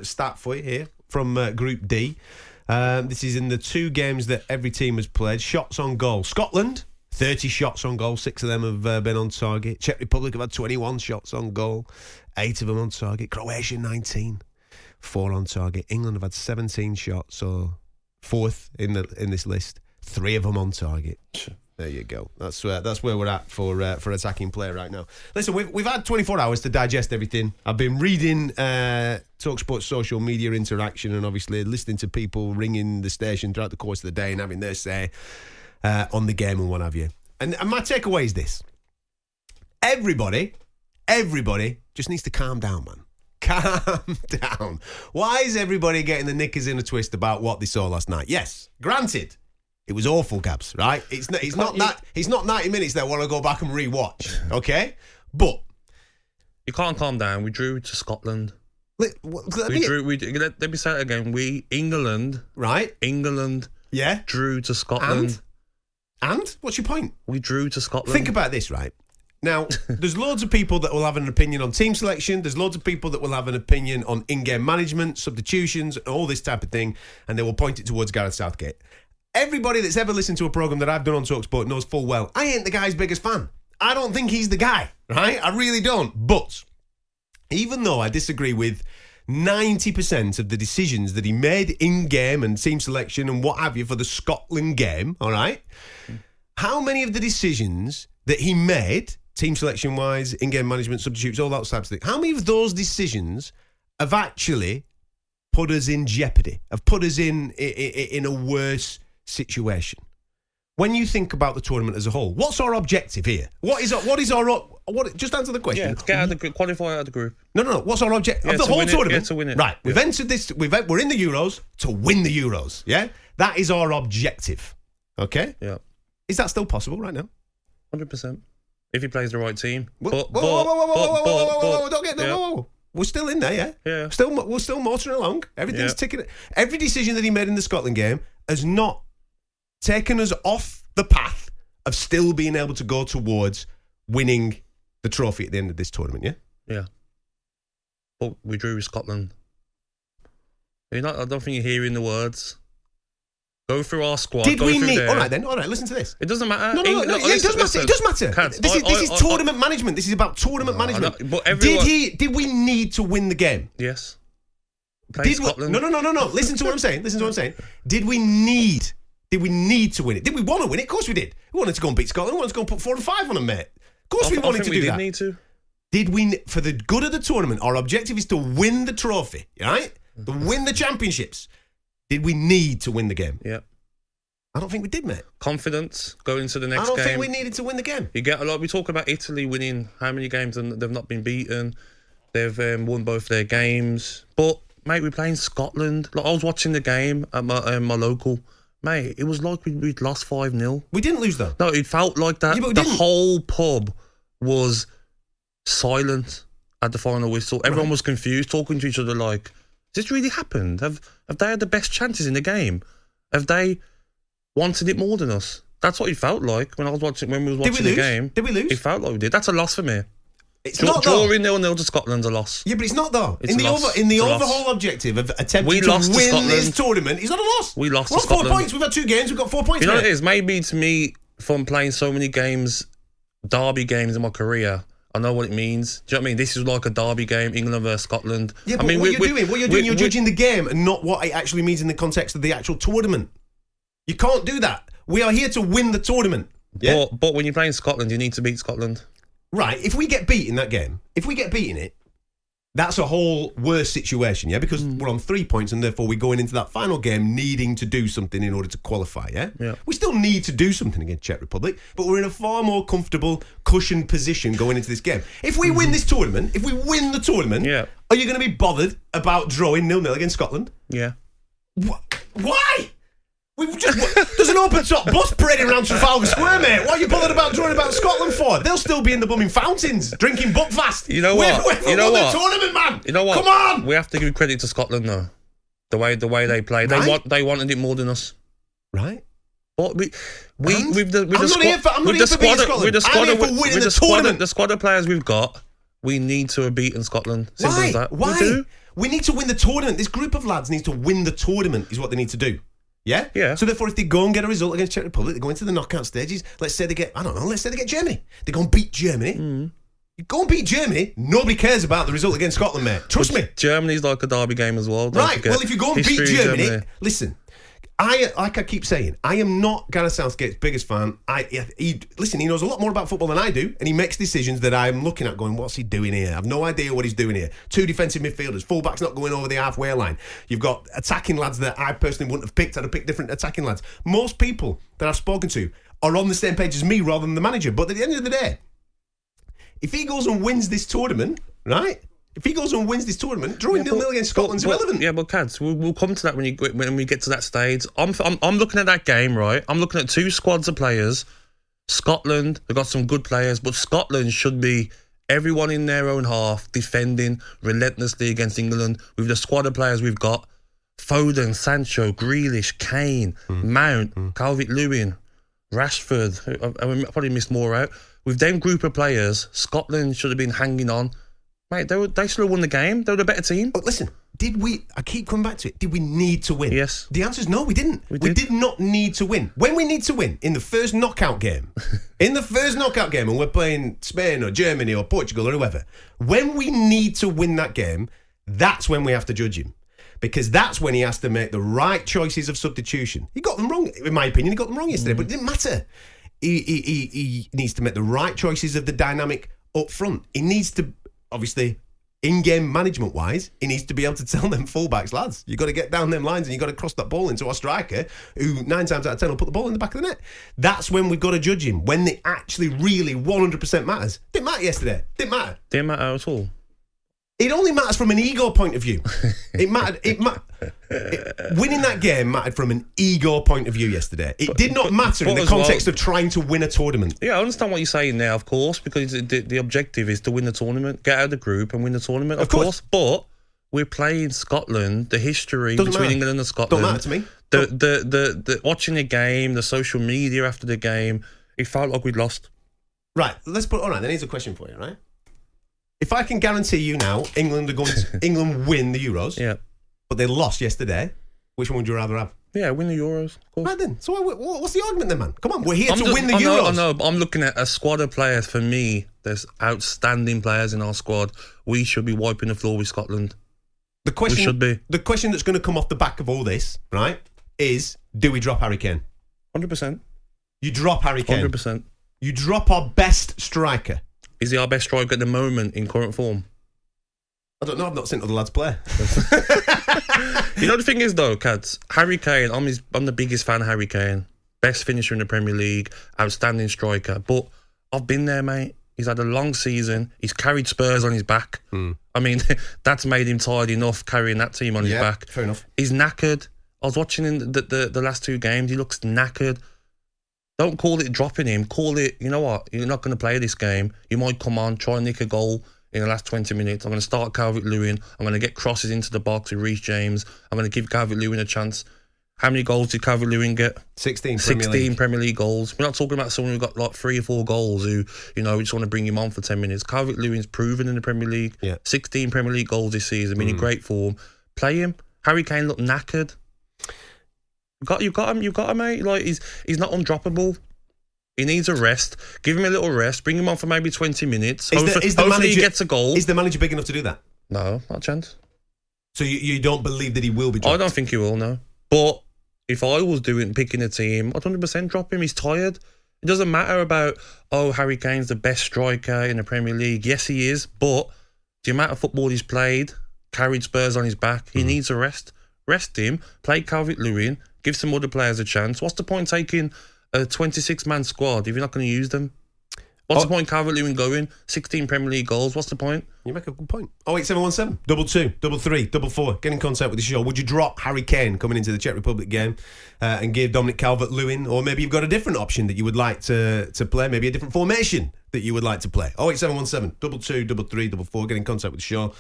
Stat for you here from Group D. This is in the 2 games that every team has played. Shots on goal. Scotland, 30 shots on goal. 6 of them have been on target. Czech Republic have had 21 shots on goal. 8 of them on target. Croatia, 19. 4 on target. England have had 17 shots, so 4th in this list. 3 of them on target. There you go. That's where we're at for attacking play right now. Listen, we've had 24 hours to digest everything. I've been reading talkSPORT social media interaction and obviously listening to people ringing the station throughout the course of the day and having their say on the game and what have you. And my takeaway is this: everybody just needs to calm down, man. Calm down. Why is everybody getting the knickers in a twist about what they saw last night? Yes, granted. It was awful, Gabs, right? It's not 90 minutes that I want to go back and rewatch, okay? But you can't calm down. We drew to Scotland. Let me say it again. England, right? England, yeah, drew to Scotland. And what's your point? We drew to Scotland. Think about this, right? Now, there's loads of people that will have an opinion on team selection. There's loads of people that will have an opinion on in-game management, substitutions, all this type of thing, and they will point it towards Gareth Southgate. Everybody that's ever listened to a programme that I've done on talkSPORT knows full well I ain't the guy's biggest fan. I don't think he's the guy, right? I really don't. But even though I disagree with 90% of the decisions that he made in-game and team selection and what have you for the Scotland game, all right? How many of the decisions that he made, team selection-wise, in-game management, substitutes, all that type of thing, how many of those decisions have actually put us in jeopardy, have put us in a worse situation? When you think about the tournament as a whole, what's our objective here? What is our just answer the question. Yeah, get out of the group, qualify out of the group. No. What's our objective of the whole tournament? Yeah, to win it. Right. We've entered this. We're in the Euros to win the Euros. Yeah, that is our objective. Okay. Yeah. Is that still possible right now? 100%. If he plays the right team. Whoa! Don't get whoa. We're still in there, yeah. Yeah. We're still motoring along. Everything's ticking. Every decision that he made in the Scotland game has not taken us off the path of still being able to go towards winning the trophy at the end of this tournament, yeah? Yeah. But we drew with Scotland. I don't think you're hearing the words. Go through our squad. Did we need... All right, listen to this. It doesn't matter. No, it does matter. It does matter. This is tournament management. This is about tournament management. Did we need to win the game? Yes. Scotland. No. Listen to what I'm saying. Did we need to win it? Did we want to win it? Of course we did. We wanted to go and beat Scotland. We wanted to go and put 4 and 5 on them, mate. Of course we wanted to do that. We did need to. Did we, for the good of the tournament, our objective is to win the trophy, right? To win the championships. Did we need to win the game? Yeah. I don't think we did, mate. Confidence going into the next game. I don't think we needed to win the game. You get a lot. We talk about Italy winning how many games and they've not been beaten. They've won both their games. But, mate, we're playing Scotland. Like, I was watching the game at my local. Mate, it was like we'd lost 5-0. We didn't lose, though. No, it felt like that. Yeah, the whole pub was silent at the final whistle. Everyone was confused, talking to each other like, has this really happened? Have they had the best chances in the game? Have they wanted it more than us? That's what it felt like when we was watching the game. Did we lose? It felt like we did. That's a loss for me. It's not drawing 0-0 to Scotland's a loss. Yeah, but it's not though. In the overall objective of attempting to win this tournament, it's not a loss. We lost. We're on 4 points. We've had 2 games. We've got 4 points. You know what it is? Maybe to me, from playing so many games, derby games in my career, I know what it means. Do you know what I mean? This is like a derby game, England versus Scotland. Yeah, but what you're doing, you're judging the game and not what it actually means in the context of the actual tournament. You can't do that. We are here to win the tournament. Yeah? But when you're playing Scotland, you need to beat Scotland. Right. If we get beat in that game, that's a whole worse situation, yeah? Because we're on 3 points and therefore we're going into that final game needing to do something in order to qualify, yeah? We still need to do something against Czech Republic, but we're in a far more comfortable, cushioned position going into this game. If we win this tournament, are you going to be bothered about drawing 0-0 against Scotland? Yeah. Why? There's an open top bus parading around Trafalgar Square, mate. What are you bothered about drawing about Scotland for? They'll still be in the blooming fountains drinking Buckfast. You know what? We've won the tournament, man. You know what? Come on. We have to give credit to Scotland though. The way they played, they wanted it more than us. Right. But with the squad of players we've got, we need to have beaten Scotland. Simple as that. Why? We need to win the tournament. This group of lads needs to win the tournament, is what they need to do. Yeah? Yeah. So therefore, if they go and get a result against Czech Republic, they go into the knockout stages. Let's say they get Germany. They go and beat Germany. You go and beat Germany, nobody cares about the result against Scotland, mate. Trust me. Germany's like a derby game as well. Right, well, if you go and beat Germany, listen, like I keep saying, I am not Gareth Southgate's biggest fan. He knows a lot more about football than I do, and he makes decisions that I'm looking at going, what's he doing here? I have no idea what he's doing here. 2 defensive midfielders, fullbacks not going over the halfway line. You've got attacking lads that I personally wouldn't have picked. I'd have picked different attacking lads. Most people that I've spoken to are on the same page as me rather than the manager. But at the end of the day, if he goes and wins this tournament, right? If he goes and wins this tournament, drawing 0-0 against Scotland's irrelevant. Yeah, but Cads, we'll come to that when we get to that stage. I'm looking at that game, right? I'm looking at 2 squads of players. Scotland, they've got some good players, but Scotland should be everyone in their own half defending relentlessly against England with the squad of players we've got. Foden, Sancho, Grealish, Kane, Mount, Calvert-Lewin, Rashford. I probably missed more out. With them group of players, Scotland should have been hanging on. Mate, they should have won the game. They were the better team. But listen, I keep coming back to it, did we need to win? Yes. The answer is no, we didn't. We did not need to win. When we need to win, in the first knockout game, and we're playing Spain or Germany or Portugal or whoever, when we need to win that game, that's when we have to judge him. Because that's when he has to make the right choices of substitution. He got them wrong, in my opinion. He got them wrong yesterday, but it didn't matter. He needs to make the right choices of the dynamic up front. He needs to, obviously, in-game management-wise, he needs to be able to tell them fullbacks, lads, you've got to get down them lines and you've got to cross that ball into our striker, who 9 times out of 10 will put the ball in the back of the net. That's when we've got to judge him, when it actually really 100% matters. Didn't matter yesterday. Didn't matter at all. It only matters from an ego point of view. Winning that game mattered from an ego point of view yesterday. It did not matter in the context of trying to win a tournament. Yeah, I understand what you're saying now, of course, because the objective is to win the tournament, get out of the group and win the tournament, of course. But we're playing Scotland, the history between England and Scotland. Don't matter to me. The watching the game, the social media after the game, it felt like we'd lost. Right, then here's a question for you, right? If I can guarantee you now, England win the Euros, yeah, but they lost yesterday, which one would you rather have? Yeah, win the Euros, of course. Right then, so what's the argument then, man? Come on, we're here to win the Euros. I know, but I'm looking at a squad of players. For me, there's outstanding players in our squad. We should be wiping the floor with Scotland. The question that's going to come off the back of all this, right, is do we drop Harry Kane? 100%. You drop Harry Kane. 100%. You drop our best striker. Is he our best striker at the moment in current form? I don't know. I've not seen other lads play. You know the thing is though, Cads, Harry Kane, I'm the biggest fan of Harry Kane. Best finisher in the Premier League, outstanding striker. But I've been there, mate. He's had a long season. He's carried Spurs on his back. I mean, that's made him tired enough carrying that team on his back. Fair enough. He's knackered. I was watching in the last 2 games. He looks knackered. Don't call it dropping him. Call it, you know what, you're not going to play this game. You might come on, try and nick a goal in the last 20 minutes. I'm going to start Calvert-Lewin. I'm going to get crosses into the box with Reece James. I'm going to give Calvert-Lewin a chance. How many goals did Calvert-Lewin get? 16 Premier League goals. We're not talking about someone who got like 3 or 4 goals who, we just want to bring him on for 10 minutes. Calvert-Lewin's proven in the Premier League. Yeah. 16 Premier League goals this season. Been in great form. Play him. Harry Kane looked knackered. You got him, mate. Like he's not undroppable. He needs a rest. Give him a little rest. Bring him on for maybe 20 minutes. Hopefully he gets a goal. Is the manager big enough to do that? No, not a chance. So you don't believe that he will be dropped? I don't think he will, no. But if I was picking a team, I'd 100% drop him. He's tired. It doesn't matter about, Harry Kane's the best striker in the Premier League. Yes, he is. But the amount of football he's played, carried Spurs on his back, he needs a rest. Rest him, play Calvert-Lewin, give some other players a chance. What's the point taking a 26-man squad if you're not going to use them? What's the point Calvert-Lewin going? 16 Premier League goals. What's the point? You make a good point. 08717 22 23 44. Get in contact with the show. Would you drop Harry Kane coming into the Czech Republic game and give Dominic Calvert-Lewin, or maybe you've got a different option that you would like to play, maybe a different formation that you would like to play? 08717 22 23 44. Get in contact with the show.